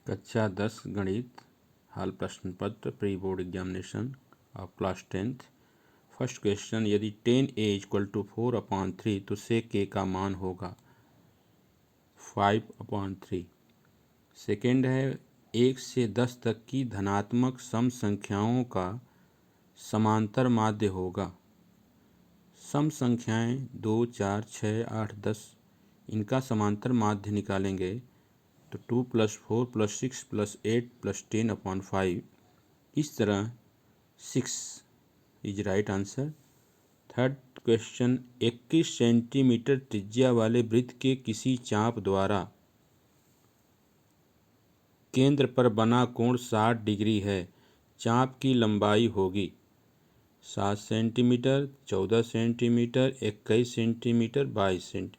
कक्षा 10 गणित हाल प्रश्न पत्र pre board examination of class 10th। First question, यदि 10a = 4/3 तो sec a का मान होगा 5/3। सेकेंड है 1 से 10 तक की धनात्मक सम संख्याओं का समांतर माध्य होगा। सम संख्याएं 2, 4, 6, 8, 10 इनका समांतर माध्य निकालेंगे तो 2 + 4 + 6 + 8 + 10/5। इस तरह 6 is right answer. Third question, 21 centimetre त्रिज्या वाले वृत्त के किसी चाप द्वारा केंद्र पर बना कोण 60 डिग्री है। चाप की लंबाई होगी 7 सेंटीमीटर, 14 सेंटीमीटर, 21 सेंटीमीटर, 22 सेंटीमीटर।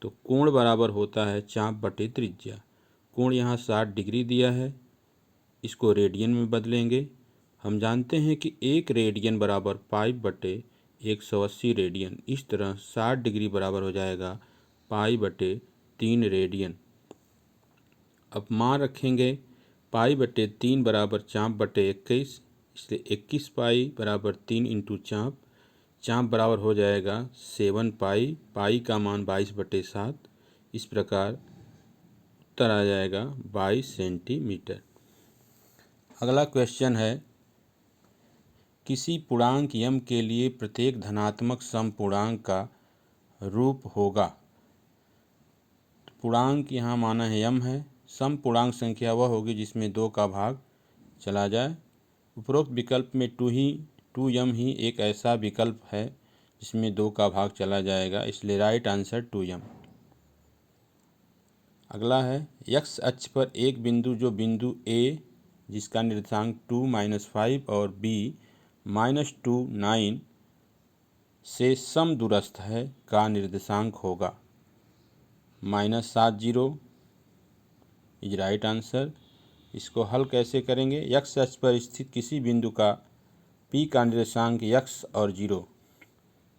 तो कोण बराबर होता है चाप बटे त्रिज्या। कोण यहाँ 60 डिग्री दिया है, इसको रेडियन में बदलेंगे। हम जानते हैं कि 1 रेडियन बराबर 5/180 रेडियन। इस तरह 60 डिग्री बराबर हो जाएगा π/3 रेडियन। अब मान रखेंगे π/3 बराबर चाप बटे 21, इसलिए 21 पाई बराबर 3 × चाप। चाप बराबर हो जाएगा 7 पाई। पाई का मान 22/7। इस प्रकार उत्तर आ जाएगा 22 सेंटीमीटर। अगला क्वेश्चन है, किसी पूर्णांक m के लिए प्रत्येक धनात्मक सम पूर्णांक का रूप होगा। पूर्णांक यहाँ माना है m है। सम पूर्णांक संख्या वह होगी जिसमें 2 का भाग चला जाए। उपरोक्त विकल्प में 2m ही एक ऐसा विकल्प है जिसमें 2 का भाग चला जाएगा, इसलिए राइट आंसर 2m। अगला है, x अक्ष पर एक बिंदु जो बिंदु A जिसका निर्देशांक 2, -5 और B -2, 9 से समदूरस्थ है का निर्देशांक होगा। -70 इज राइट आंसर। इसको हल कैसे करेंगे? x अक्ष पर स्थित किसी बिंदु का P का निर्देशांक x और 0,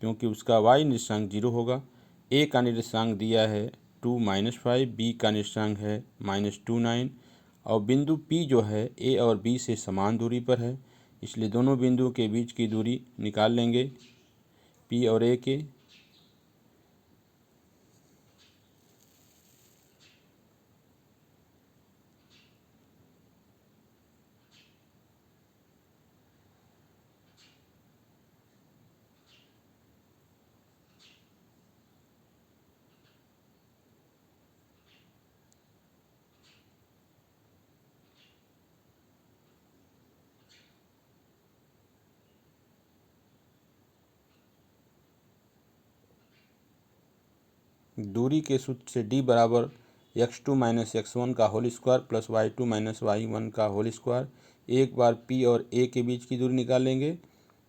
क्योंकि उसका y निर्देशांक 0 होगा। A का निर्देशांक दिया है 2, -5, B का निर्देशांक है -2, 9 और बिंदु P जो है A और B से समान दूरी पर है, इसलिए दोनों बिंदुओं के बीच की दूरी निकाल लेंगे P और A के। दूरी के सूत्र से d बराबर x2 - x1 का whole square plus y2 - y1 का होल स्क्वायर। एक बार P और A के बीच की दूरी निकालेंगे,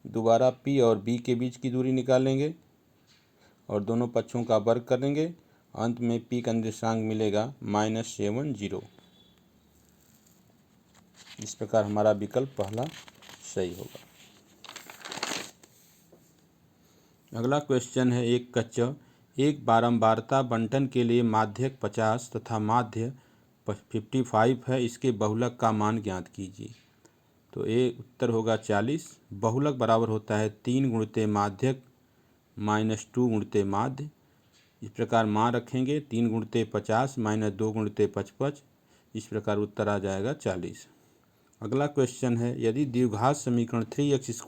दोबारा P और B के बीच की दूरी निकालेंगे और दोनों पक्षों का वर्ग करेंगे। अंत में P का निर्देशांक मिलेगा -70। इस प्रकार हमारा विकल्प पहला सही होगा। अगला क्वेश्चन है, एक बारंबारता बंटन के लिए माध्यक 50 तथा माध्य 55 है, इसके बहुलक का मान ज्ञात कीजिए। तो ए उत्तर होगा 40। बहुलक बराबर होता है 3 × माध्यक -2 × माध्य। इस प्रकार मान रखेंगे 3 × 50 -2 × 55। इस प्रकार उत्तर आ जाएगा 40। अगला क्वेश्चन है, यदि द्विघात समीकरण 3x²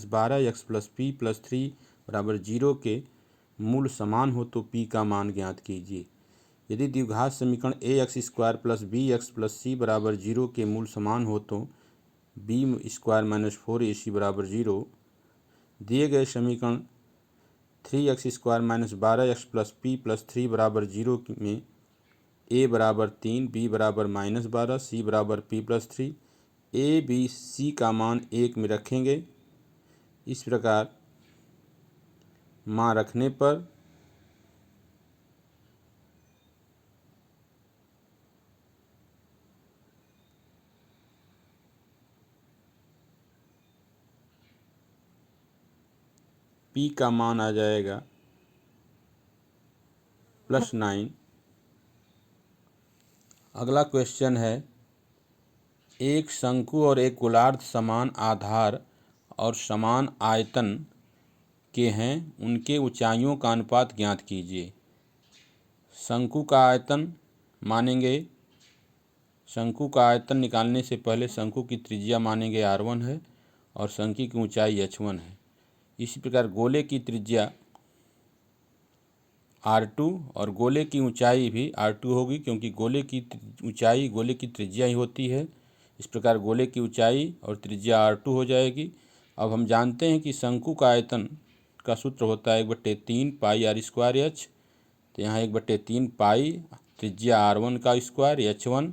- 12x + p + 3 = 0 के मूल समान हो तो p का मान ज्ञात कीजिए। यदि द्विघात समीकरण ax² + bx + c = 0 के मूल समान हो तो b² - 4ac = 0। दिए गए समीकरण 3x² - 12x + p + 3 = 0 में a = 3, b = -12, c = p + 3। a, b, c का मान 1 में रखेंगे। इस प्रकार मान रखने पर P का मान आ जाएगा +9। अगला क्वेश्चन है, एक शंकु और एक गोलार्ध समान आधार और समान आयतन के हैं, उनके ऊंचाइयों का अनुपात ज्ञात कीजिए। शंकु का आयतन मानेंगे, शंकु का आयतन निकालने से पहले शंकु की त्रिज्या मानेंगे r1 है और शंकु की ऊंचाई h1 है। इसी प्रकार गोले की त्रिज्या r2 और गोले की ऊंचाई भी r2 होगी, क्योंकि गोले की ऊंचाई गोले की त्रिज्या ही होती है। इस प्रकार गोले की ऊंचाई और त्रिज्या r2 हो जाएगी। अब हम जानते हैं कि शंकु का आयतन का सूत्र होता है 1/3 पाई r स्क्वायर h। तो यहाँ 1/3 पाई त्रिज्या r1 का स्क्वायर h1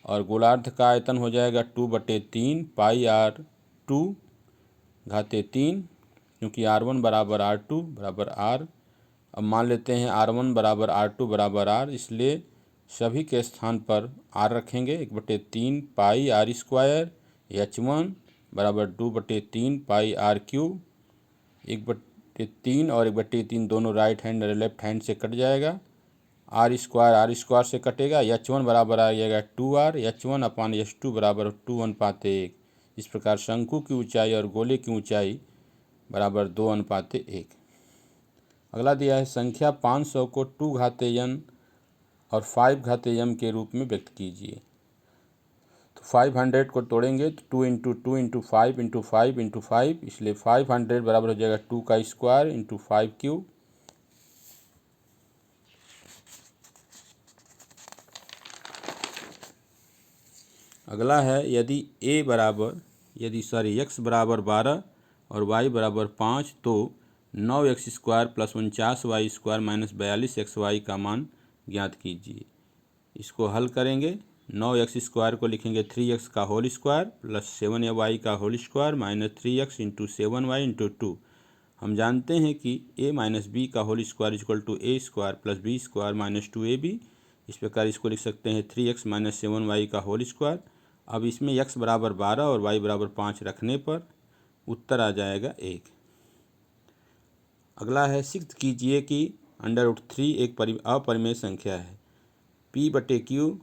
और गोलार्ध का आयतन हो जाएगा 2/3 पाई r2 घाते 3, क्योंकि r1 बराबर r2 बराबर r। अब मान लेते हैं r1 बराबर r2 बराबर r, इसलिए सभी के स्थान पर r रखेंगे। 1/3 पाई r स्क्वायर h1 बराबर 2/3 पाई r3। 1/3 और 1/3 दोनों राइट हैंड और लेफ्ट हैंड से कट जाएगा। r स्क्वायर से कटेगा। h1 बराबर आ जाएगा 2r, h1 अपान h2 बराबर 2:1। इस प्रकार शंकु की ऊंचाई और गोले की ऊंचाई बराबर 2:1। अगला दिया है संख्या 500 को 2 घाते n और 5 घाते m के रूप में व्यक्त कीजिए। तो 500 को तोड़ेंगे तो 2 इंटू 2 इंटू 5 इंटू 5 इंटू 5, इसलिए 500 बराबर हो जाएगा 2 का स्क्वायर इंटू 5 क्यूब। अगला है यदि x बराबर 12 और y बराबर 5 तो 9x square plus 49y square minus 42xy का मान ज्ञात कीजिए। इसको हल करेंगे। 9x स्क्वायर को लिखेंगे 3x का होल स्क्वायर प्लस 7y का whole square minus 3x into 7y into 2। हम जानते हैं कि a माइनस बी का whole square equal to a square plus B square minus 2ab। इस प्रकार इसको लिख सकते हैं 3x माइनस 7y का होल स्क्वायर। अब इसमें x बराबर 12 और y बराबर 5 रखने पर उत्तर आ जाएगा 1। अगला है सिद्ध कीजिए कि √3 एक अपरिमेय संख्या है। p/q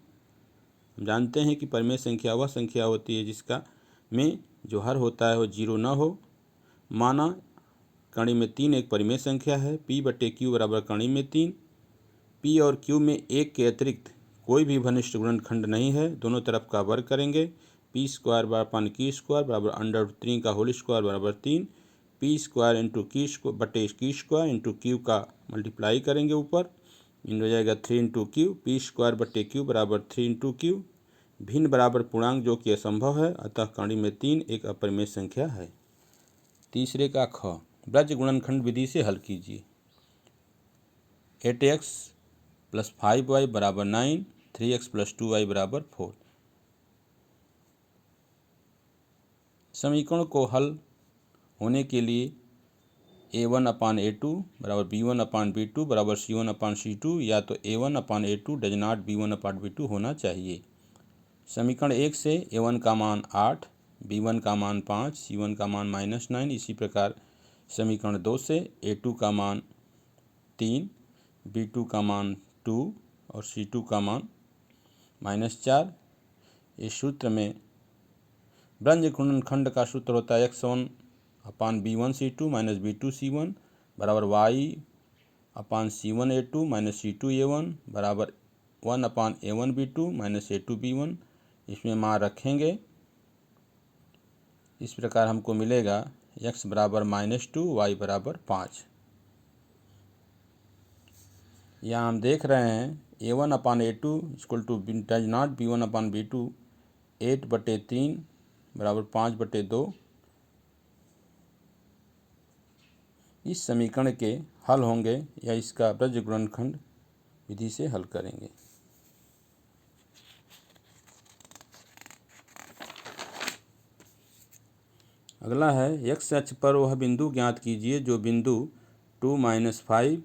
हम जानते हैं कि परिमेय संख्या वह संख्या होती है जिसका में जो हर होता है वो 0 न हो। माना कड़ी में 3 एक परिमेय संख्या है। p/q बराबर कड़ी में 3। p और q में 1 के अतिरिक्त कोई भी घनिष्ठ गुणनखंड नहीं है। दोनों तरफ का वर्ग करेंगे। p square upon q square बराबर √3 का होल स्क्वायर बराबर 3। p square into q square into q का मल्टीप्लाई करेंगे ऊपर, इन हो जाएगा 3 into q। p square /q बराबर 3 इंटू q। भिन्न बराबर पूर्णांक जो कि असंभव है, अतः कड़ी में 3 एक अपरिमेय संख्या है। तीसरे का ख ब्रज गुणनखंड विधि से हल कीजिए। 8x प्लस 5y बराबर 9, 3x प्लस 2y बराबर 4। समीकरण को हल होने के लिए a1 अपान a2 बराबर b1 अपान b2 बराबर c1 अपान c2 या तो a1 upon a2 does not b1 upon b2 होना चाहिए। समीकरण 1 से a1 का मान 8, b1 का मान 5, c1 का मान -9। इसी प्रकार समीकरण 2 से a2 का मान 3, b2 का मान 2 और c2 का मान -4। इस सूत्र में ब्रज गुणनखंड का सूत्र होता है x1 अपान b1 c2 minus b2 c1 बराबर y अपान c1 a2 minus c2 a1 बराबर 1 अपान a1 b2 minus a2 b1। इसमें मान रखेंगे। इस प्रकार हमको मिलेगा x बराबर -2 y बराबर 5। यहाँ हम देख रहे हैं a1 upon a2 equal to does not b1 upon b2 8/3 बराबर 5/2। इस समीकरण के हल होंगे या इसका ब्रज गुणनखंड विधि से हल करेंगे। अगला है x अक्ष पर वह बिंदु ज्ञात कीजिए जो बिंदु 2 - 5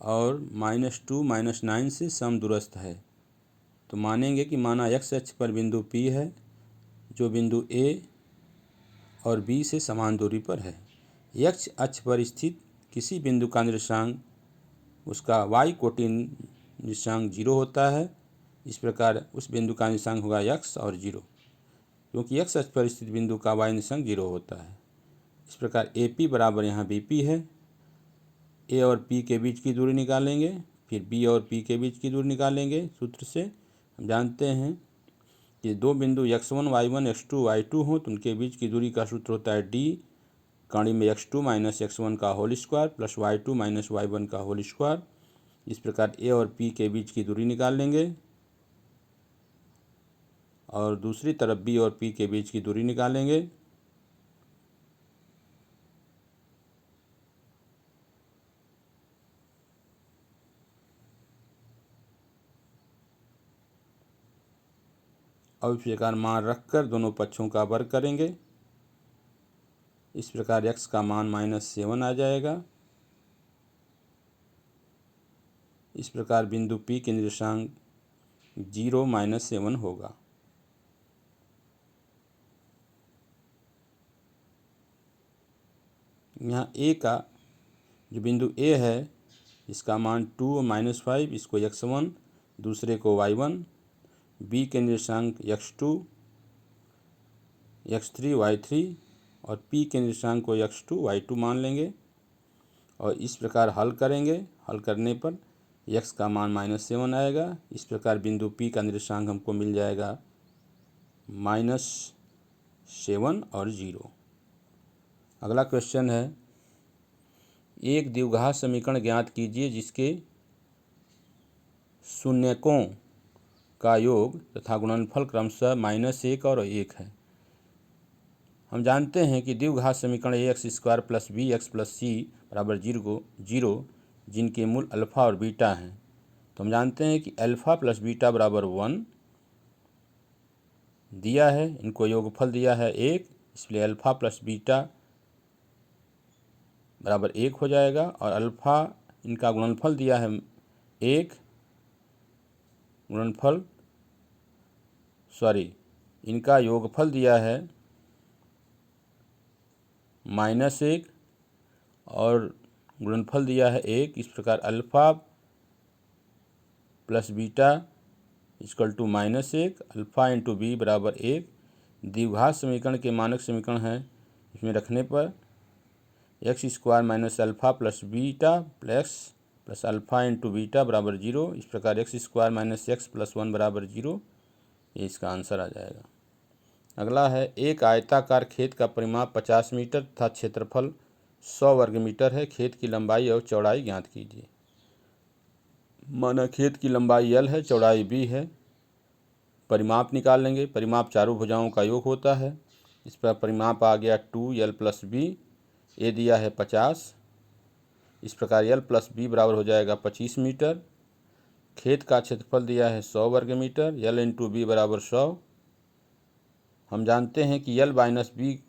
और -2 - 9 से समदूरस्थ है। तो मानेंगे कि माना x अक्ष पर बिंदु P है जो बिंदु A और B से समान दूरी पर है। x अक्ष पर स्थित किसी बिंदु का निर्देशांक उसका y कोटि निर्देशांक 0 होता है। इस प्रकार उस बिंदु का निर्देशांक होगा x और 0। क्योंकि x अक्ष पर स्थित बिंदु का y निर्देशांक 0 होता है। इस प्रकार AP बराबर यहाँ BP है। A और P के बीच की दूरी निकालेंगे, फिर B और P के बीच की दूरी निकालेंगे। सूत्र से हम जानते हैं कि दो बिंदु x1 y1 x2 y2 हो तो उनके बीच की दूरी का सूत्र होता है d कड़ी में x2 माइनस x1 का whole square plus y2 minus y1 का होल स्क्वायर। इस प्रकार A और P के बीच की दूरी निकाल लेंगे और दूसरी तरफ B और P के बीच की दूरी निकालेंगे। और इस प्रकार मान रखकर दोनों पक्षों का वर्ग करेंगे। इस प्रकार x का मान -7 आ जाएगा। इस प्रकार बिंदु P के निर्देशांक 0 -7 होगा। यहाँ A का जो बिंदु A है इसका मान 2 और -5, इसको x1 दूसरे को y1, B के निर्देशांक x2 x3 y3 और P के निर्देशांक को x2 y2 मान लेंगे और इस प्रकार हल करेंगे। हल करने पर x का मान -7 आएगा। इस प्रकार बिंदु P का निर्देशांक हमको मिल जाएगा -7 और 0। अगला क्वेश्चन है, एक द्विघात समीकरण ज्ञात कीजिए जिसके शून्यकों का योग तथा गुणनफल क्रमशः -1 और 1 है। हम जानते हैं कि द्विघात समीकरण ax square plus bx plus c बराबर 0 जिनके मूल अल्फ़ा और बीटा हैं। तो हम जानते हैं कि अल्फ़ा प्लस बीटा बराबर 1 दिया है, इनको योगफल दिया है 1, इसलिए अल्फ़ा प्लस बीटा बराबर 1 हो जाएगा। और अल्फ़ा इनका गुणनफल दिया है 1, इनका योगफल दिया है -1 और गुणनफल दिया है 1। इस प्रकार alpha plus beta equal to -1, alpha into B बराबर 1। द्विघात समीकरण के मानक समीकरण हैं, इसमें रखने पर x square minus alpha plus beta plus alpha into beta बराबर 0। इस प्रकार x square minus x plus 1 बराबर 0, ये इसका आंसर आ जाएगा। अगला है, एक आयताकार खेत का परिमाप 50 मीटर तथा क्षेत्रफल 100 वर्ग मीटर है। खेत की लंबाई और चौड़ाई ज्ञात कीजिए। माना खेत की लंबाई L है, चौड़ाई B है। परिमाप निकाल लेंगे। परिमाप चारों भुजाओं का योग होता है। इस पर परिमाप आ गया 2L प्लस B, ए दिया है 50। इस प्रकार L प्लस B बराबर हो जाएगा 25 मीटर। खेत का क्षेत्रफल दिया है 100 वर्ग मीटर, L इंटू बी बराबर 100। हम जानते हैं कि L माइनस बी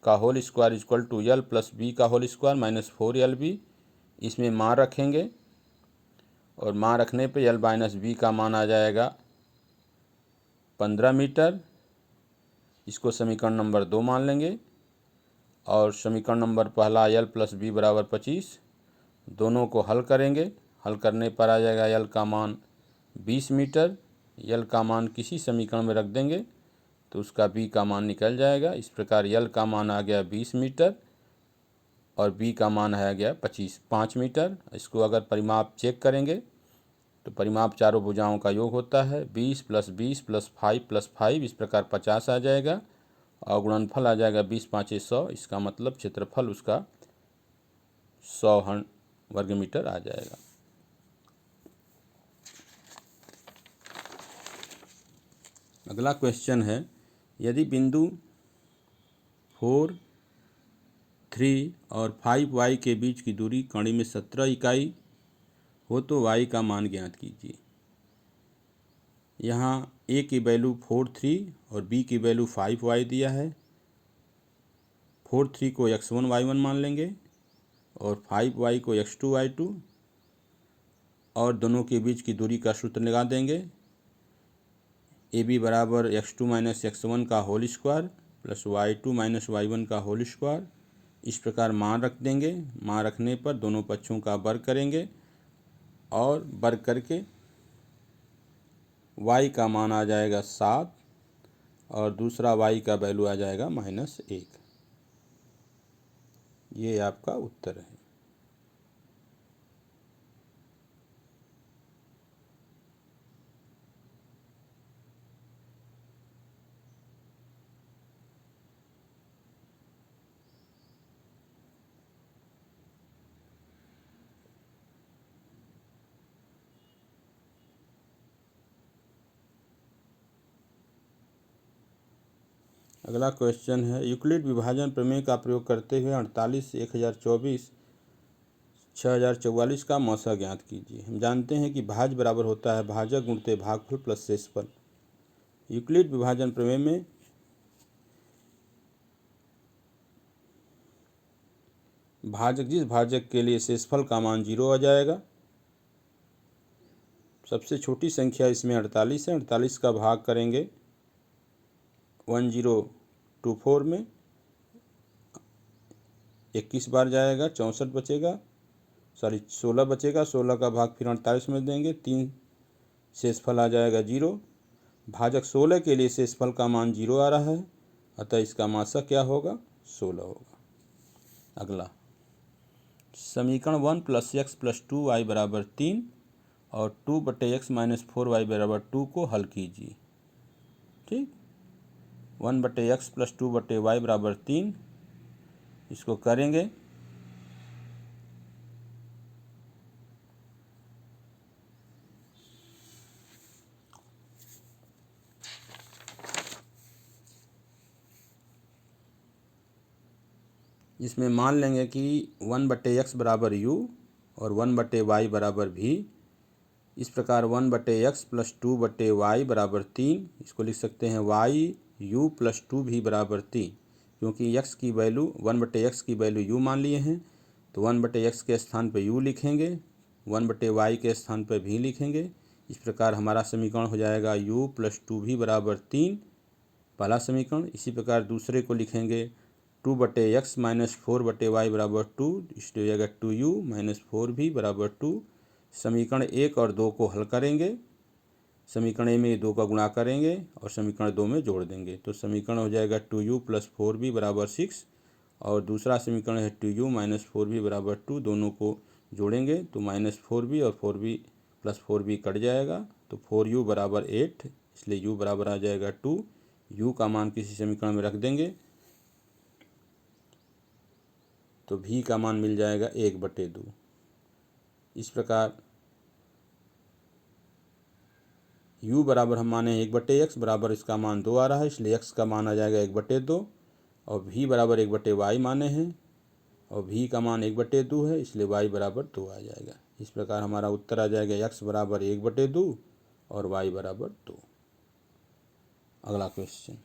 का whole square equal to L plus B का होल स्क्वायर माइनस 4LB। इसमें मान रखेंगे और मान रखने पे L माइनस बी का मान आ जाएगा 15 मीटर। इसको समीकरण नंबर 2 मान लेंगे और समीकरण नंबर पहला L प्लस बी बराबर 25, दोनों को हल करेंगे। हल करने पर आ जाएगा L का मान 20 मीटर। L का मान किसी समीकरण में रख देंगे तो उसका B का मान निकल जाएगा। इस प्रकार L का मान आ गया 20 मीटर और B का मान आ गया 5 मीटर। इसको अगर परिमाप चेक करेंगे तो परिमाप चारों भुजाओं का योग होता है 20 प्लस 20 प्लस 5 प्लस 5, इस प्रकार 50 आ जाएगा और गुणनफल आ जाएगा 20 5 100। इसका मतलब क्षेत्रफल उसका 100 वर्ग मीटर आ जाएगा। अगला क्वेश्चन है, यदि बिंदु 4, 3 और 5y के बीच की दूरी कड़ी में 17 इकाई हो तो y का मान ज्ञात कीजिए। यहाँ a की वैल्यू 4 3 और b की वैल्यू 5y दिया है। 4 3 को x1 y1 मान लेंगे और 5y को x2 y2 और दोनों के बीच की दूरी का सूत्र लगा देंगे। AB बराबर x2 माइनस x1 का whole square plus y2 minus y1 का होल स्क्वायर। इस प्रकार मान रख देंगे। मान रखने पर दोनों पक्षों का वर्ग करेंगे और वर्ग करके y का मान आ जाएगा 7 और दूसरा y का वैल्यू आ जाएगा -1। ये आपका उत्तर है। अगला क्वेश्चन है, यूक्लिड विभाजन प्रमेय का प्रयोग करते हुए 48 से 1024 6044 का मौसा ज्ञात कीजिए। हम जानते हैं कि भाज्य बराबर होता है भाजक गुणित भागफल प्लस शेषफल। यूक्लिड विभाजन प्रमेय में जिस भाजक के लिए शेषफल का मान 0 आ जाएगा, सबसे छोटी संख्या इसमें 48 है, 48 का भाग करेंगे 1024 में, 21 बार जाएगा, 64 बचेगा, 16 बचेगा, 16 का भाग फिर 48 में देंगे, 3 शेषफल आ जाएगा 0। भाजक 16 के लिए शेषफल का मान 0 आ रहा है, अतः इसका मासक क्या होगा? 16 होगा। अगला समीकरण 1 + x + 2y = 3 और 2/x - 4y = 2 को हल कीजिए। ठीक, 1/x + 2/y = 3, इसको करेंगे। इसमें मान लेंगे कि 1/x = u और 1/y = v। इस प्रकार 1/x + 2/y = 3, इसको लिख सकते हैं y u + 2v = 3, क्योंकि x की वैल्यू 1/x की वैल्यू u मान लिए हैं, तो 1/x के स्थान पर u लिखेंगे, 1/y के स्थान पर v लिखेंगे। इस प्रकार हमारा समीकरण हो जाएगा u + 2v = 3, पहला समीकरण। इसी प्रकार दूसरे को लिखेंगे 2/x - 4/y = 2, इसलिए हो जाएगा 2u - 4v = 2। समीकरण 1 और 2 को हल करेंगे, समीकरण ए में 2 का गुणा करेंगे और समीकरण 2 में जोड़ देंगे, तो समीकरण हो जाएगा 2u + 4v = 6 और दूसरा समीकरण है 2u - 4v = 2। दोनों को जोड़ेंगे तो -4v और 4v + 4v कट जाएगा, तो 4u = 8, इसलिए u बराबर आ जाएगा 2। u का मान किसी समीकरण में रख देंगे तो v का मान मिल जाएगा 1/2। इस प्रकार u बराबर हम माने 1/x बराबर इसका मान 2 आ रहा है, इसलिए x का मान आ जाएगा 1/2 और v बराबर 1/y माने हैं और v का मान 1/2 है, इसलिए y बराबर 2 आ जाएगा। इस प्रकार हमारा उत्तर आ जाएगा x बराबर 1/2 और y बराबर 2। अगला क्वेश्चन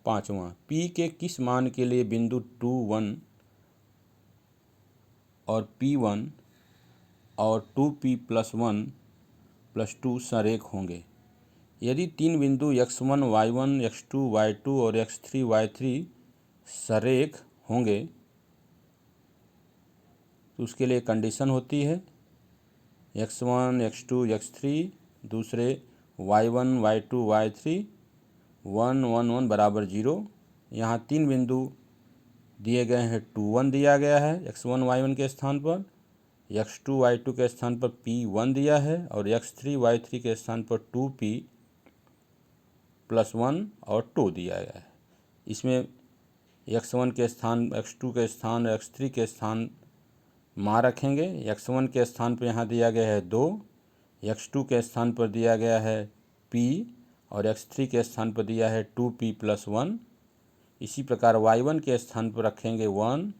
5वां, p के किस मान के लिए बिंदु 2, 1 और p1 और 2p + 1 + 2 संरेख होंगे? यदि तीन बिंदु x1, y1, x2, y2 और x3, y3 संरेख होंगे तो उसके लिए कंडीशन होती है x1, x2, x3, दूसरे y1, y2, y3 1, 1, 1 = 0। यहाँ तीन बिंदु दिए गए हैं, 2, 1 दिया गया है x1, y1 के स्थान पर, x2, y2 के स्थान पर p1 दिया है और x3, y3 के स्थान पर 2p + 1 और 2 दिया गया है। इसमें x1 के स्थान, x2 के स्थान, x3 के स्थान मान रखेंगे। x1 के स्थान पर यहाँ दिया गया है 2, x2 के स्थान पर दिया गया है p और x3 के स्थान पर दिया है 2p + 1। इसी प्रकार y1 के स्थान पर रखेंगे 1,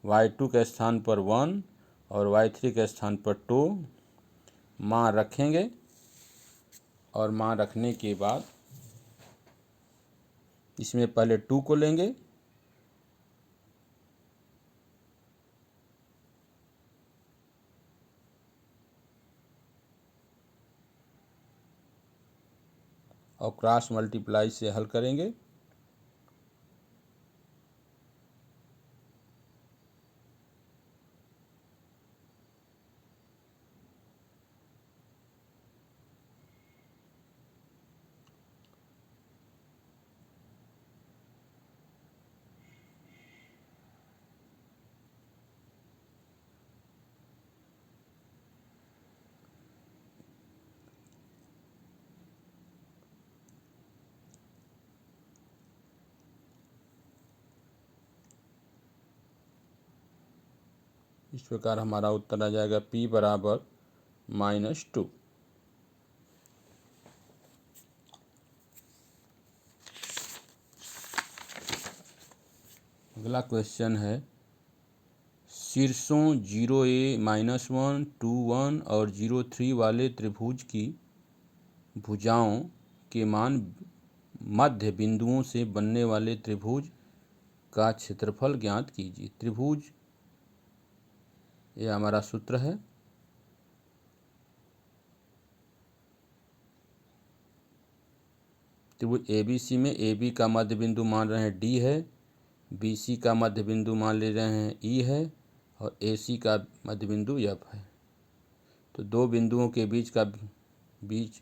y2 के स्थान पर 1 और y3 के स्थान पर 2 मान रखेंगे और मान रखने के बाद इसमें पहले 2 को लेंगे और क्रॉस मल्टीप्लाई से हल करेंगे। इस प्रकार हमारा उत्तर आ जाएगा P बराबर -2। अगला क्वेश्चन है शीर्षों 0A -1 2 1 और 0 3 वाले त्रिभुज की भुजाओं के मान मध्य बिंदुओं से बनने वाले त्रिभुज का क्षेत्रफल ज्ञात कीजिए। त्रिभुज ये हमारा सूत्र है। त्रिभुज ABC में AB का मध्य बिंदु मान रहे हैं D है, BC का मध्य बिंदु मान ले रहे हैं E है और AC का मध्य बिंदु F है। तो दो बिंदुओं के बीच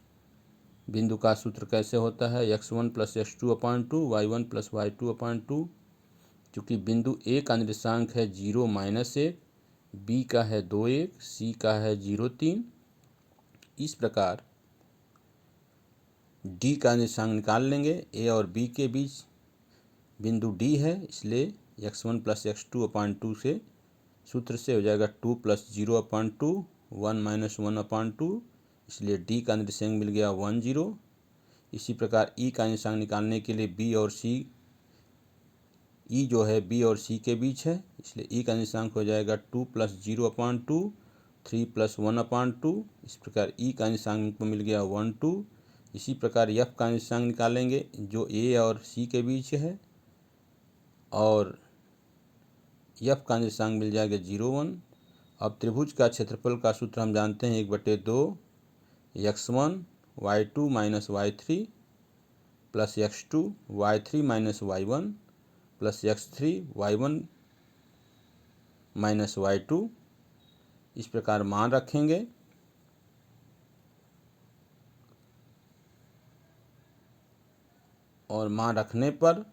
बिंदु का सूत्र कैसे होता है? x1 + x2/2 y1 + y2/2। चूँकि बिंदु A का निर्देशांक है 0 -1, B का है 2 1, C का है 0 3। इस प्रकार D का निर्देशांक निकाल लेंगे। A और B के बीच बिंदु D है, इसलिए x1 + x2/2 से सूत्र से हो जाएगा 2 + 0/2 1 - 1/2, इसलिए D का निर्देशांक मिल गया 1 0। इसी प्रकार E का निर्देशांक निकालने के लिए B और C, E जो है B और C के बीच है, इसलिए E का निर्देशांक हो जाएगा 2 + 0/2 3 + 1/2। इस प्रकार E का निर्देशांक हमको मिल गया 1 2। इसी प्रकार F का निर्देशांक निकालेंगे जो A और C के बीच है, और F का निर्देशांक मिल जाएगा 0 1। अब त्रिभुज का क्षेत्रफल का सूत्र हम जानते हैं 1/2 x1 y2 - y3 + x2 y3 - y1 + x3 y1 - y2। इस प्रकार मान रखेंगे और मान रखने पर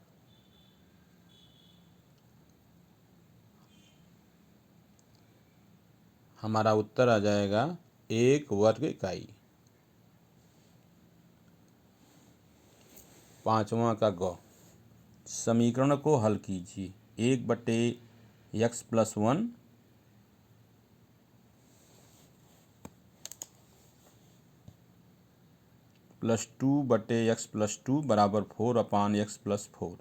हमारा उत्तर आ जाएगा 1 वर्ग इकाई। पांचवा का ग, समीकरण को हल कीजिए। 1/x + 1 + 2/x + 2 बराबर 4/x + 4।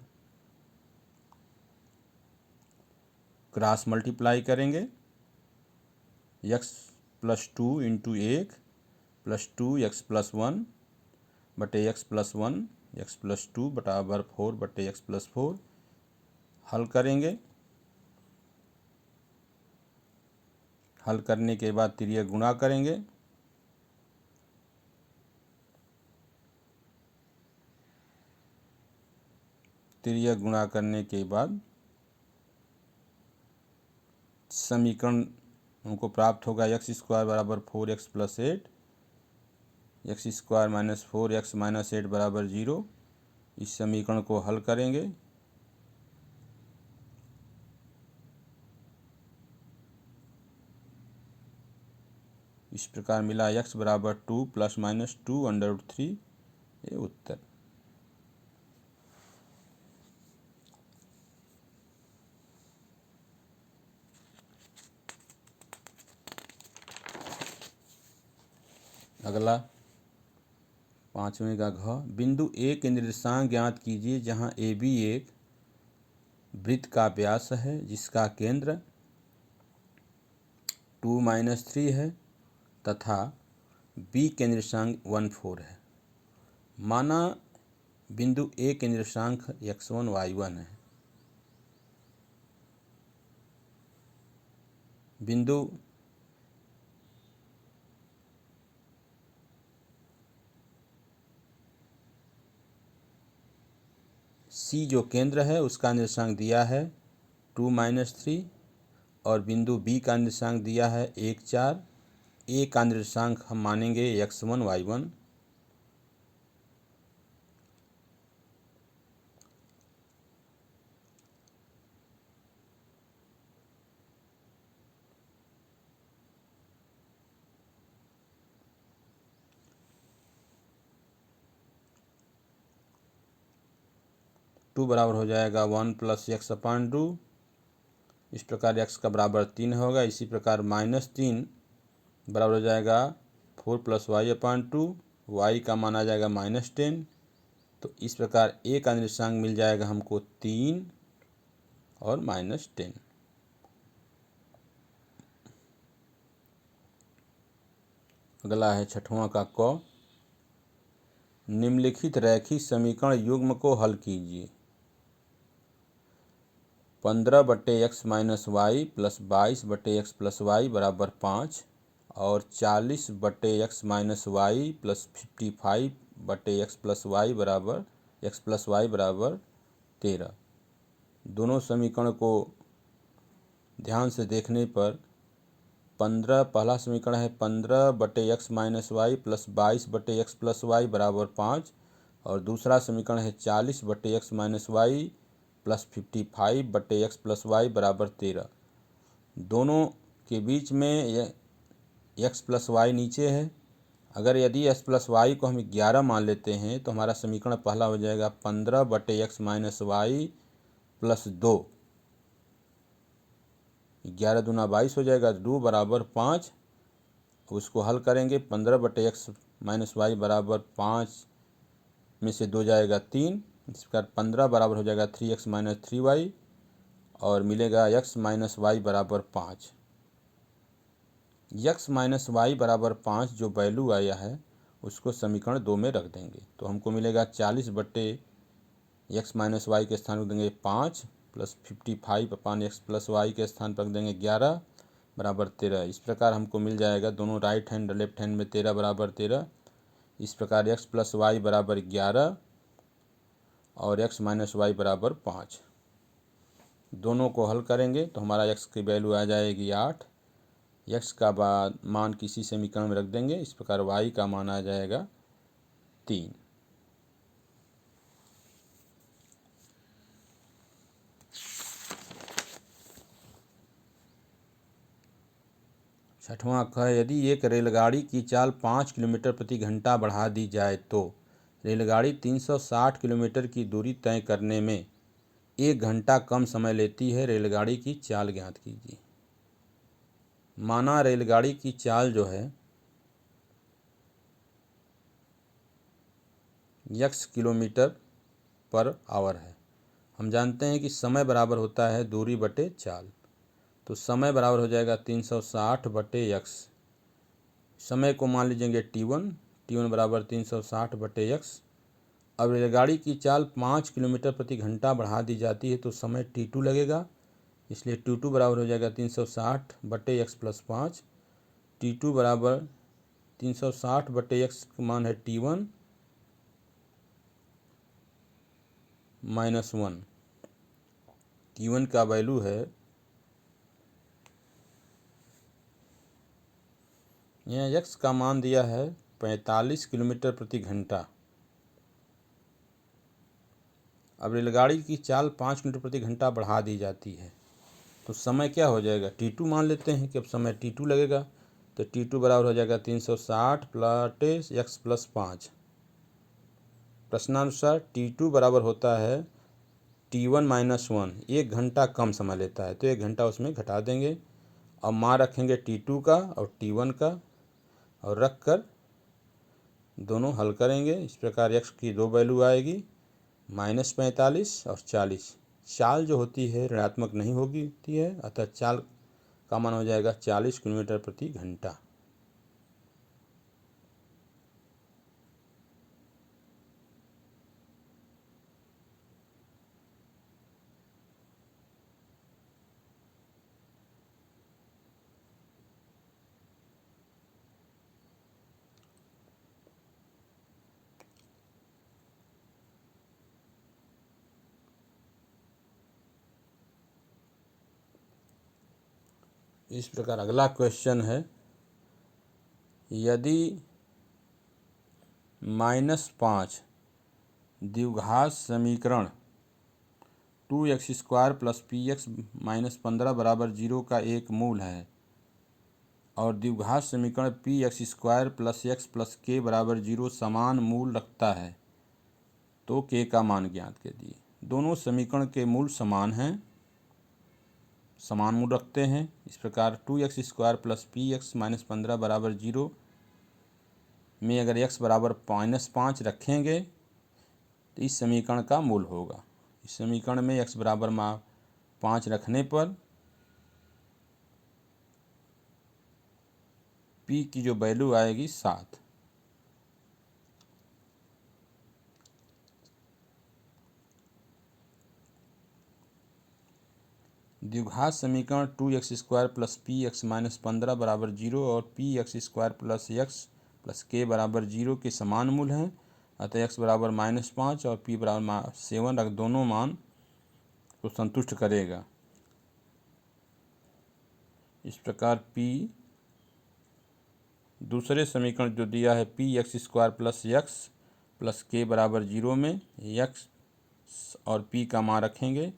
क्रॉस मल्टीप्लाई करेंगे। x + 2 × 1 + 2x + 1 x + 1 x + 2 बराबर 4/x + 4। हल करेंगे। हल करने के बाद तिर्यक गुणा करेंगे। तिर्यक गुणा करने के बाद समीकरण हमको प्राप्त होगा x² बराबर 4x + 8, x² - 4x - 8 बराबर 0। इस समीकरण को हल करेंगे। इस प्रकार मिला x बराबर 2 ± 2√3। ये उत्तर। अगला पांचवें का घ, बिंदु A के निर्देशांक ज्ञात कीजिए जहां AB एक वृत्त का व्यास है जिसका केंद्र 2 - 3 है तथा B के निर्देशांक 1 4 है। माना बिंदु A के निर्देशांक x1 y1 है। बिंदु C जो केंद्र है उसका निर्देशांक दिया है 2 - 3 और बिंदु B का निर्देशांक दिया है 1 4। A का निर्देशांक हम मानेंगे x1 y1। टू बराबर हो जाएगा 1 + x/2 इस प्रकार x का बराबर 3 होगा। इसी प्रकार -3 बराबर हो जाएगा 4 + y/2, y का मान आ जाएगा -10। तो इस प्रकार a का निर्देशांक मिल जाएगा हमको 3 और -10। अगला है 6वां का क। निम्नलिखित रैखिक समीकरण युग्म को हल कीजिए। 15/x - y + 22/x + y बराबर 5 और 40/x - y + 55/x + y बराबर x + y बराबर 13। दोनों समीकरण को ध्यान से देखने पर पहला समीकरण है 15/x - y + 22/x + y बराबर 5 और दूसरा समीकरण है 40/x - y + 55/x + y बराबर 13। दोनों के बीच में x + y नीचे है। अगर यदि x + y को हम 11 मान लेते हैं तो हमारा समीकरण पहला हो जाएगा 15/x - y + 2, 11 दूना 22 हो जाएगा, 2 बराबर 5। उसको हल करेंगे 15/x - y बराबर 5 में से 2 जाएगा 3, इस प्रकार 15 बराबर हो जाएगा 3x - 3y और मिलेगा x - y बराबर 5। x - y बराबर 5 जो वैल्यू आया है उसको समीकरण 2 में रख देंगे तो हमको मिलेगा 40/x - y के स्थान पर देंगे 5 + 55/x + y के स्थान पर रख देंगे 11 बराबर 13। इस प्रकार हमको मिल जाएगा, दोनों राइट हैंड लेफ्ट हैंड में 13 बराबर 13। इस प्रकार x + y बराबर 11 और x - y बराबर 5। दोनों को हल करेंगे तो हमारा x की वैल्यू आ जाएगी 8। x का मान किसी समीकरण में रख देंगे, इस प्रकार y का मान आ जाएगा 3। छठवां ख। यदि एक रेलगाड़ी की चाल 5 किलोमीटर प्रति घंटा बढ़ा दी जाए तो रेलगाड़ी 360 किलोमीटर की दूरी तय करने में 1 घंटा कम समय लेती है। रेलगाड़ी की चाल ज्ञात कीजिए। माना रेलगाड़ी की चाल जो है x किलोमीटर/आवर है। हम जानते हैं कि समय बराबर होता है दूरी बटे चाल, तो समय बराबर हो जाएगा 360/x। समय को मान लीजिएंगे t1 बराबर 360/x। अब रेलगाड़ी की चाल 5 किलोमीटर प्रति घंटा बढ़ा दी जाती है तो समय t2 लगेगा, इसलिए t2 बराबर हो जाएगा 360/x + 5। t2 बराबर 360/x का मान है t1 - 1। t1 का वैल्यू है, यहाँ x का मान दिया है 45 किलोमीटर प्रति घंटा। अब रेलगाड़ी की चाल 5 किलोमीटर प्रति घंटा बढ़ा दी जाती है तो समय क्या हो जाएगा, t2 मान लेते हैं कि अब समय t2 लगेगा, तो t2 बराबर हो जाएगा 360 + x + 5। प्रश्नानुसार t2 बराबर होता है t1 - 1, 1 घंटा कम समय लेता है तो 1 घंटा उसमें घटा देंगे। अब मान रखेंगे t2 का और t1 का और रख कर दोनों हल करेंगे। इस प्रकार x की 2 वैल्यू आएगी, -45 और 40। चाल जो होती है ऋणात्मक नहीं होती है, अतः चाल का मान हो जाएगा 40 किलोमीटर प्रति घंटा। इस प्रकार अगला क्वेश्चन है, यदि -5 द्विघात समीकरण 2x² + px - 15 बराबर 0 का एक मूल है और द्विघात समीकरण px² + x + k बराबर 0 समान मूल रखता है तो k का मान ज्ञात कीजिए। दोनों समीकरण के मूल समान हैं, समान मूल रखते हैं। इस प्रकार 2x² प्लस px माइनस 15 बराबर 0 में अगर x बराबर -5 रखेंगे तो इस समीकरण का मूल होगा। इस समीकरण में x बराबर 5 रखने पर p की जो वैल्यू आएगी 7। द्विघात समीकरण 2x² प्लस px माइनस 15 बराबर 0 और px² plus x plus k बराबर 0 के समान मूल हैं। अतः x बराबर -5 और p बराबर 7 रख दोनों मान को संतुष्ट करेगा। इस प्रकार p दूसरे समीकरण जो दिया है px² plus x plus k बराबर 0 में x और p का मान रखेंगे।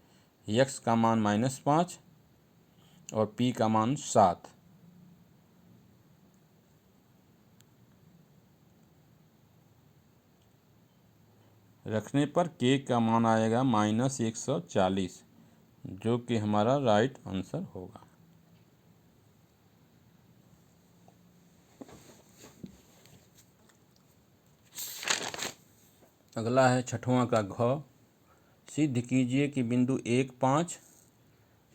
x का मान -5 और p का मान 7। रखने पर k का मान आएगा -140, जो कि हमारा राइट आंसर होगा। अगला है छठवां का घ। सिद्ध कीजिए कि बिंदु 1, 5,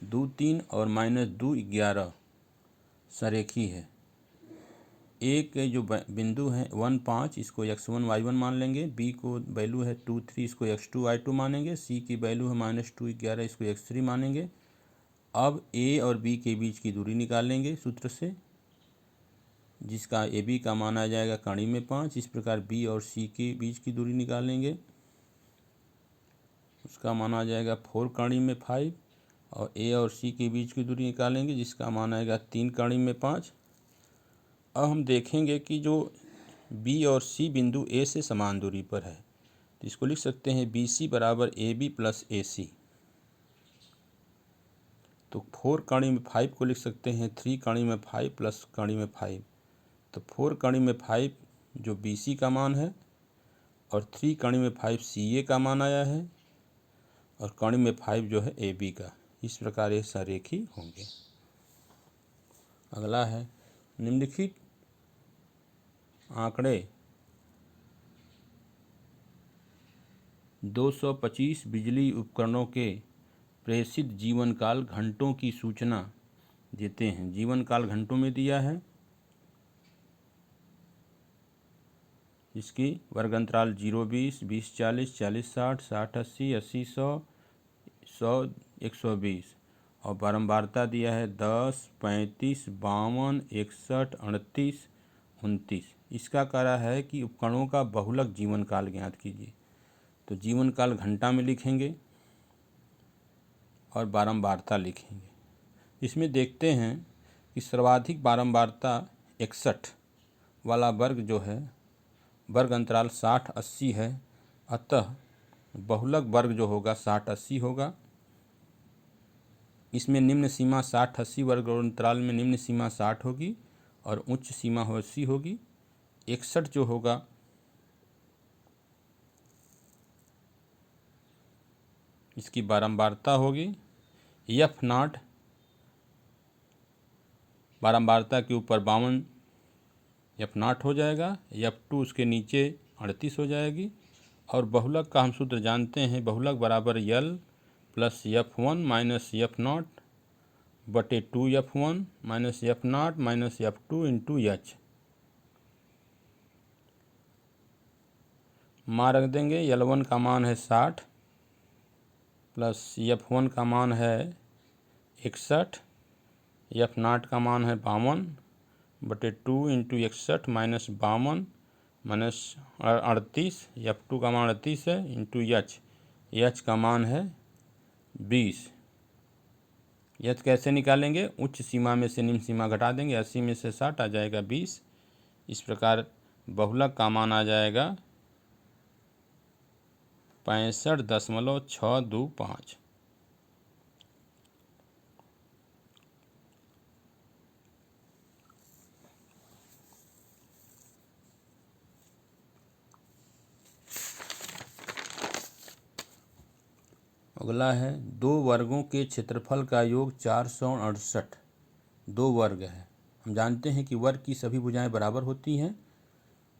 2, 3 और -2, 11 सरेखी है। ए के जो बिंदु हैं 1, 5 इसको x1, y1 मान लेंगे। बी को वैल्यू है 2, 3 इसको x2, y2 मानेंगे। सी की वैल्यू है -2, 11 इसको x3 मानेंगे। अब ए और बी के बीच की दूरी निकालेंगे सूत्र से, जिसका ए बी का मान आ जाएगा कड़ी में 5। इस प्रकार बी और सी के बीच की दूरी निकालेंगे, उसका मान आ जाएगा 4 कड़ी में 5। और ए और सी के बीच की दूरी निकालेंगे, जिसका मान आएगा 3 कड़ी में 5। अब हम देखेंगे कि जो बी और सी बिंदु ए से समान दूरी पर है, तो इसको लिख सकते हैं बी सी बराबर ए बी प्लस ए सी। तो 4 कड़ी में 5 को लिख सकते हैं 3 कड़ी में 5 प्लस कड़ी में 5। तो 4 कड़ी में 5 जो बी सी का मान है और 3 कड़ी में 5 सी ए का मान आया है और कड़ी में 5 जो है ए बी का। इस प्रकार ये सरेखी होंगे। अगला है निम्नलिखित आंकड़े 225 बिजली उपकरणों के प्रेषित जीवनकाल घंटों की सूचना देते हैं। जीवनकाल घंटों में दिया है, इसकी वर्ग अंतराल 0, 20, 20, 40, 40, 60, 60, 80, 80, 100, 100, 120 और बारंबारता दिया है 10, 35, 52, 61, 38, 29। इसका कार्य है कि उपकरणों का बहुलक जीवन काल ज्ञात कीजिए। तो जीवन काल घंटा में लिखेंगे और बारंबारता लिखेंगे। इसमें देखते हैं कि सर्वाधिक बारंबारता 61 वाला वर्ग जो है वर्ग अंतराल 60, 80 है। अतः बहुलक वर्ग जो होगा 60, 80 होगा। इसमें निम्न सीमा 60, 80 वर्ग अंतराल में निम्न सीमा 60 होगी और उच्च सीमा 80 होगी। 61 जो होगा इसकी बारंबारता होगी F0, बारंबारता के ऊपर 52 F0 हो जाएगा। F2 उसके नीचे 38 हो जाएगी। और बहुलक का हम सूत्र जानते हैं, बहुलक बराबर L plus F1 minus F0 बटे 2F1 minus F0 minus F2 into H। मान रख देंगे। L1 का मान है 60 प्लस F1 का मान है 61, F0 का मान है 52 बटे 2 इंटू 61 माइनस 52 माइनस 38, F2 का मान 38 है इंटू H का मान है 20। H कैसे निकालेंगे? उच्च सीमा में से निम्न सीमा घटा देंगे। 80 में से 60 आ जाएगा 20। इस प्रकार बहुलक का मान आ जाएगा 65.625। अगला है 2 वर्गों के क्षेत्रफल का योग 468। 2 वर्ग है। हम जानते हैं कि वर्ग की सभी भुजाएं बराबर होती हैं।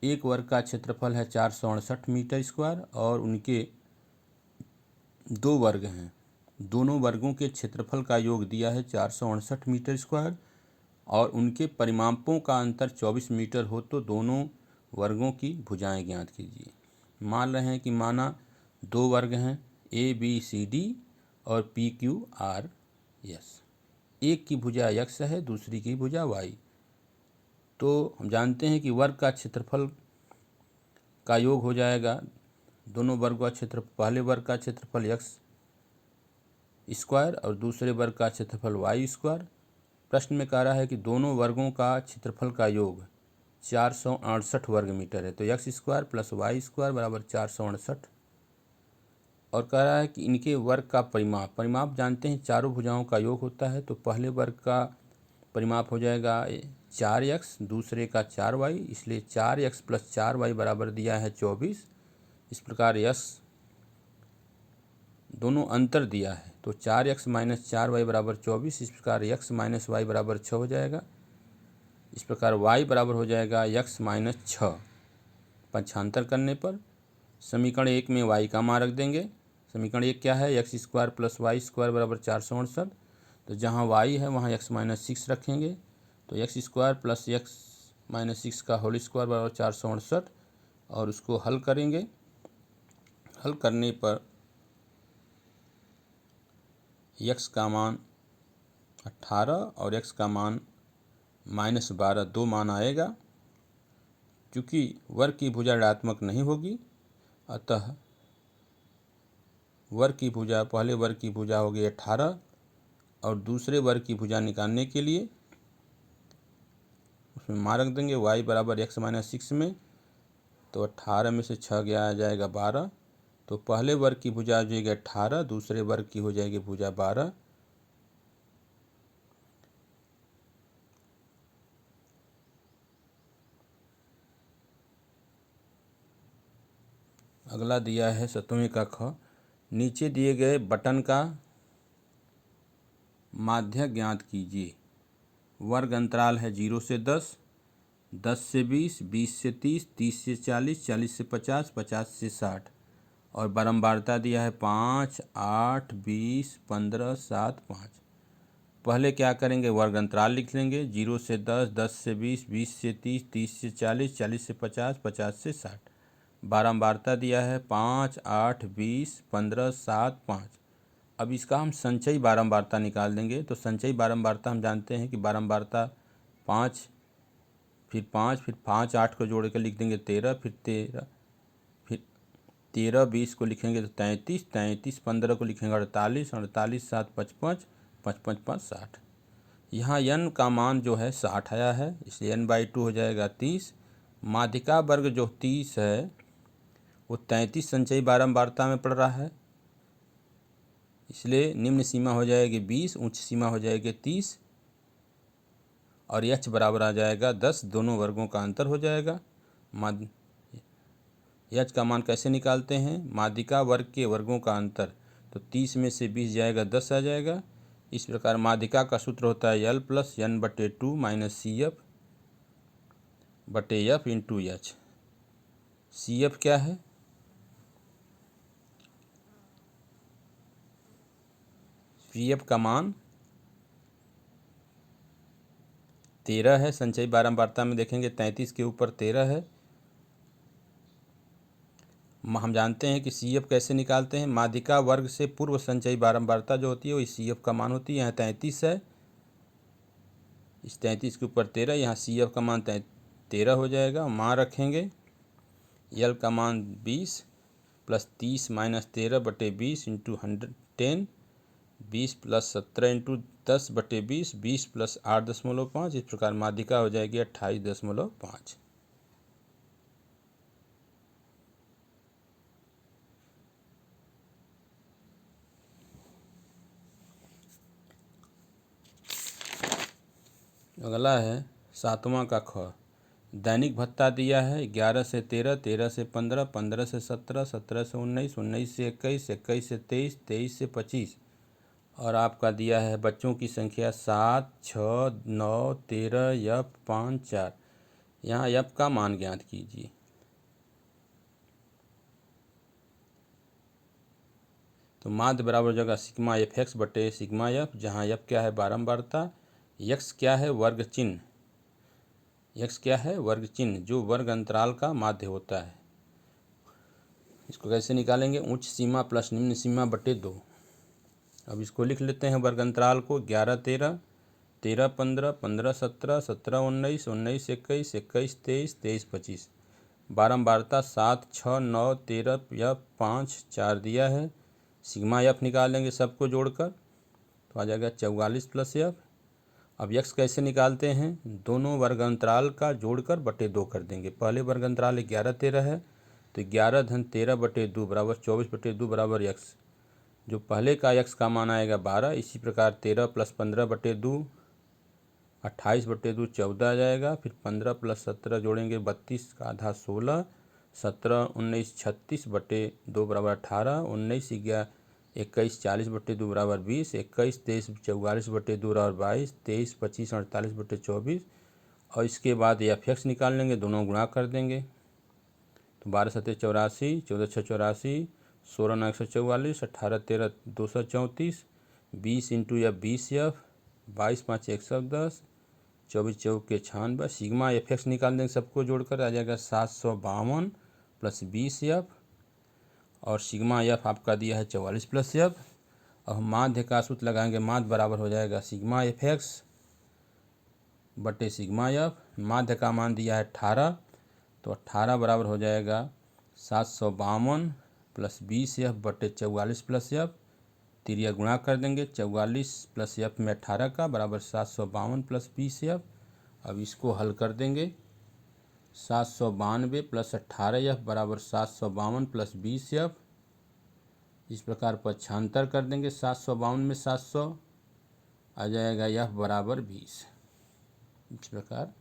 एक वर्ग का क्षेत्रफल है 468 मीटर स्क्वायर और उनके 2 वर्ग हैं। दोनों वर्गों के क्षेत्रफल का योग दिया है 468 मीटर स्क्वायर और उनके परिमापों का अंतर 24 मीटर हो तो दोनों वर्गों की भुजाएं ज्ञात कीजिए। मान रहे हैं कि माना 2 वर्ग हैं ABCD और PQRS। एक की भुजा x है, दूसरी की भुजा y। तो हम जानते हैं कि वर्ग का क्षेत्रफल का योग हो जाएगा दोनों वर्ग का क्षेत्र, पहले वर्ग का क्षेत्रफल x स्क्वायर और दूसरे वर्ग का क्षेत्रफल y स्क्वायर। प्रश्न में कह रहा है कि दोनों वर्गों का क्षेत्रफल का योग 468 वर्ग मीटर है, तो x square plus Y square बराबर 468। और कह रहा है कि इनके वर्ग का परिमाप जानते हैं चारों भुजाओं का योग होता है, तो पहले वर्ग का परिमाप हो जाएगा 4x, दूसरे का 4y, इसलिए 4x प्लस 4y बराबर दिया है 24। इस प्रकार यस दोनों अंतर दिया है, तो 4x माइनस 4y बराबर 24। इस प्रकार x माइनस वाई बराबर 6 हो जाएगा। इस प्रकार y बराबर हो जाएगा x माइनस 6। पंचांतर करने पर समीकरण 1 में y का मान रख देंगे। समीकरण 1 क्या है, x square plus Y square बराबर 468। तो जहाँ y है वहाँ x माइनस 6 रखेंगे, तो x square plus x minus 6 का होल स्क्वायर बराबर 468 और उसको हल करेंगे। हल करने पर x का मान 18 और x का मान -12 दो मान आएगा। क्योंकि वर्ग की भुजा ऋणात्मक नहीं होगी, अतः वर्ग की भुजा, पहले वर्ग की भुजा होगी 18 और दूसरे वर्ग की भुजा निकालने के लिए उसमें मान रख देंगे y बराबर x माइनस 6 में। तो 18 में से 6 गया आ जाएगा 12। तो पहले वर्ग की भुजा हो जाएगी 18, दूसरे वर्ग की हो जाएगी भुजा 12। अगला दिया है 7वें का ख। नीचे दिए गए बटन का माध्य ज्ञात कीजिए। वर्ग अंतराल है 0 से 10, 10 से 20, 20 से 30, 30 से 40, 40 से 50, 50 से 60 और बारंबारता दिया है 5, 8, 20, 15, 7, 5। पहले क्या करेंगे, वर्ग अंतराल लिख लेंगे। 0 से 10, 10 से 20, 20 से 30, 30 से 40, 40 से 50, 50 से 60। बारंबारता दिया है 5, 8, 20, 15, 7, 5। अब इसका हम संचयी बारंबारता निकाल देंगे। तो संचयी बारंबारता हम जानते हैं कि बारंबारता 5, फिर 5, फिर 5, 8 को जोड़ कर लिख देंगे 13, फिर 13, 20 को लिखेंगे तो 33, 33, 15 को लिखेंगे 48, 48, 7, 55, 55, 5, 60। यहाँ n का मान जो है 60 आया है, इसलिए n/2 हो जाएगा 30। माध्यिका वर्ग जो 30 है वो 33 संचयी बारंबारता में पड़ रहा है, इसलिए निम्न सीमा हो जाएगी 20, उच्च सीमा हो जाएगी 30 और h बराबर आ जाएगा 10। दोनों वर्गों का अंतर हो जाएगा। h का मान कैसे निकालते हैं, माध्यिका वर्ग के वर्गों का अंतर, तो 30 में से 20 जाएगा 10 आ जाएगा। इस प्रकार माध्यिका का सूत्र होता है L plus n/2 minus CF/F into H। CF क्या है, CF का मान 13 है। संचयी बारंबारता में देखेंगे 33 के ऊपर 13 है। हम जानते हैं कि CF कैसे निकालते हैं, माध्यिका वर्ग से पूर्व संचयी बारंबारता जो होती है वो CF का मान होती है। यहाँ 33 है, इस 33 के ऊपर 13, यहाँ CF का मान 13 हो जाएगा। मान रखेंगे L का मान 20 plus 30 minus 13/20 into 110, 20 plus 17 into 10/20, 20 plus 8.5। इस प्रकार माध्यिका हो जाएगी 28.5। अगला है 7वां का ख। दैनिक भत्ता दिया है 11 से 13, 13 से 15, 15 से 17, 17 से 19, 19 से 21, 21 से 23, 23 से 25। और आपका दिया है बच्चों की संख्या 7, 6, 9, 13, यफ 5, 4। यहाँ यफ का मान ज्ञात कीजिए। तो माध्य बराबर हो जाएगा सिग्मा एफ एक्स बटे सिग्मा एफ, जहाँ एफ क्या है बारंबारता, एक्स क्या है वर्ग चिन्ह, एक्स क्या है वर्ग चिन्ह जो वर्ग अंतराल का माध्य होता है। इसको कैसे निकालेंगे, उच्च सीमा प्लस निम्न सीमा बटे 2। अब इसको लिख लेते हैं वर्ग अंतराल को, 11 13, 13 15, 15 17, 17 19, 19 21, 21 23, 23 25। बारंबारता 7, 6, 9, 13, यफ 5, 4 दिया है। सिग्मा एफ निकालेंगे सबको जोड़कर, तो आ जाएगा 44 प्लस एफ। अब यक्स कैसे निकालते हैं, दोनों वर्ग अंतराल का जोड़कर बटे 2 कर देंगे। पहले वर्ग अंतराल 11 13 है, तो 11 धन 13 बटे 2 बराबर 24 बटे 2 बराबर यक्स। जो पहले का यक्स का मान आएगा 12। इसी प्रकार 13 प्लस 15 बटे 2 28 बटे 2 14 आ जाएगा। फिर 15 प्लस 17 जोड़ेंगे 32 का आधा 16, 17 19 36 बटे 2 बराबर 18, 19 21 40 बटे 2 बराबर 20, 21 23 44 बटे 2 बराबर 22, 23 25 48 बटे 24। और इसके बाद एफ एक्स निकाल लेंगे, दोनों गुणा कर देंगे। तो 12 7 84, 14 6 84, 16 9 144, 18 13 234, 20 इंटू एफ 20 एफ, 22 5 110, 24 चौके 96। सिग्मा एफ एक्स निकाल देंगे सबको जोड़कर, आ जाएगा 752 प्लस 20 एफ। और सिग्मा एफ आपका दिया है 44 प्लस एफ। अब हम माध्य का सूत्र लगाएंगे, माध्य बराबर हो जाएगा सिग्मा एफ एक्स बटे सिग्मा एफ। माध्य का मान दिया है 18, तो 18 बराबर हो जाएगा 752 प्लस 20 एफ बटे 44 प्लस एफ। तिरिया गुणा कर देंगे, 44 प्लस एफ में 18 का बराबर 752 प्लस 20 एफ। अब इसको हल कर देंगे, 792 प्लस 18 एफ बराबर 752 प्लस 20 एफ। इस प्रकार पक्षांतर कर देंगे, 752 में 700 आ जाएगा, एफ बराबर 20। इस प्रकार